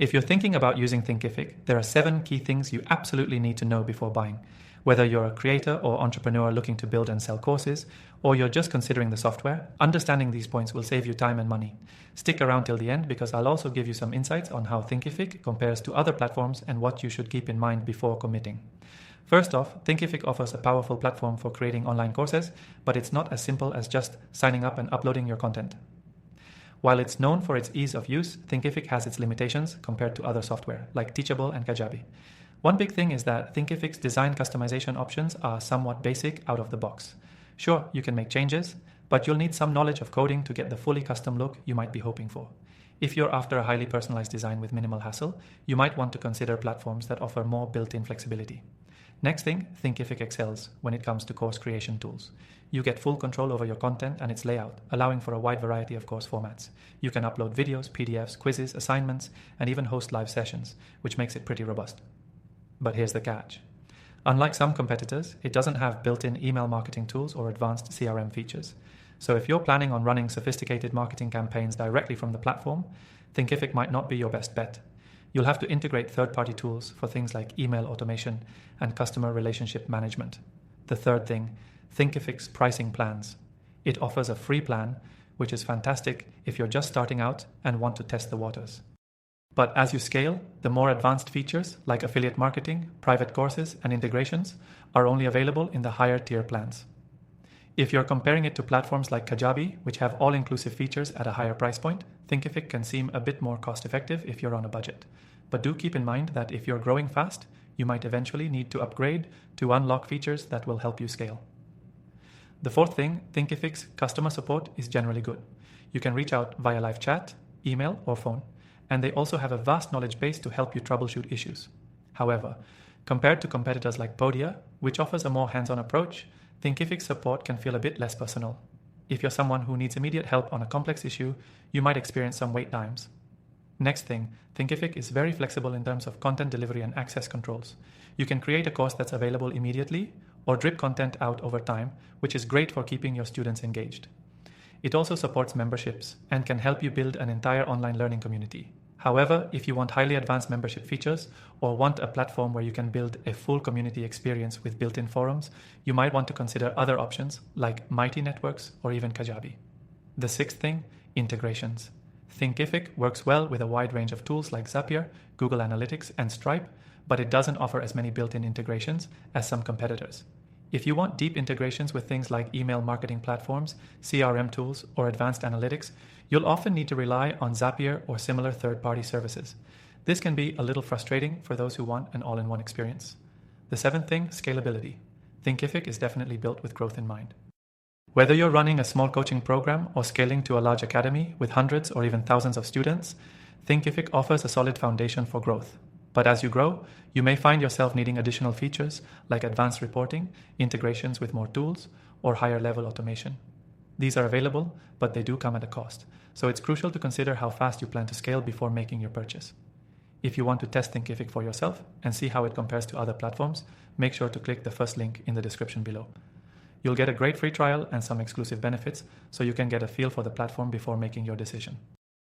If you're thinking about using Thinkific, there are 7 key things you absolutely need to know before buying. Whether you're a creator or entrepreneur looking to build and sell courses, or you're just considering the software, understanding these points will save you time and money. Stick around till the end because I'll also give you some insights on how Thinkific compares to other platforms and what you should keep in mind before committing. First off, Thinkific offers a powerful platform for creating online courses, but it's not as simple as just signing up and uploading your content. While it's known for its ease of use, Thinkific has its limitations compared to other software, like Teachable and Kajabi. One big thing is that Thinkific's design customization options are somewhat basic out of the box. Sure, you can make changes, but you'll need some knowledge of coding to get the fully custom look you might be hoping for. If you're after a highly personalized design with minimal hassle, you might want to consider platforms that offer more built-in flexibility. Next thing, Thinkific excels when it comes to course creation tools. You get full control over your content and its layout, allowing for a wide variety of course formats. You can upload videos, PDFs, quizzes, assignments, and even host live sessions, which makes it pretty robust. But here's the catch. Unlike some competitors, it doesn't have built-in email marketing tools or advanced CRM features. So if you're planning on running sophisticated marketing campaigns directly from the platform, Thinkific might not be your best bet. You'll have to integrate third-party tools for things like email automation and customer relationship management. The third thing, Thinkific's pricing plans. It offers a free plan, which is fantastic if you're just starting out and want to test the waters. But as you scale, the more advanced features like affiliate marketing, private courses, and integrations are only available in the higher tier plans. If you're comparing it to platforms like Kajabi, which have all-inclusive features at a higher price point, Thinkific can seem a bit more cost-effective if you're on a budget. But do keep in mind that if you're growing fast, you might eventually need to upgrade to unlock features that will help you scale. The fourth thing, Thinkific's customer support is generally good. You can reach out via live chat, email, or phone, and they also have a vast knowledge base to help you troubleshoot issues. However, compared to competitors like Podia, which offers a more hands-on approach, Thinkific's support can feel a bit less personal. If you're someone who needs immediate help on a complex issue, you might experience some wait times. Next thing, Thinkific is very flexible in terms of content delivery and access controls. You can create a course that's available immediately or drip content out over time, which is great for keeping your students engaged. It also supports memberships and can help you build an entire online learning community. However, if you want highly advanced membership features or want a platform where you can build a full community experience with built-in forums, you might want to consider other options like Mighty Networks or even Kajabi. The sixth thing, integrations. Thinkific works well with a wide range of tools like Zapier, Google Analytics, and Stripe, but it doesn't offer as many built-in integrations as some competitors. If you want deep integrations with things like email marketing platforms, CRM tools, or advanced analytics, you'll often need to rely on Zapier or similar third-party services. This can be a little frustrating for those who want an all-in-one experience. The seventh thing, scalability. Thinkific is definitely built with growth in mind. Whether you're running a small coaching program or scaling to a large academy with hundreds or even thousands of students, Thinkific offers a solid foundation for growth. But as you grow, you may find yourself needing additional features like advanced reporting, integrations with more tools, or higher level automation. These are available, but they do come at a cost, so it's crucial to consider how fast you plan to scale before making your purchase. If you want to test Thinkific for yourself and see how it compares to other platforms, make sure to click the first link in the description below. You'll get a great free trial and some exclusive benefits, so you can get a feel for the platform before making your decision.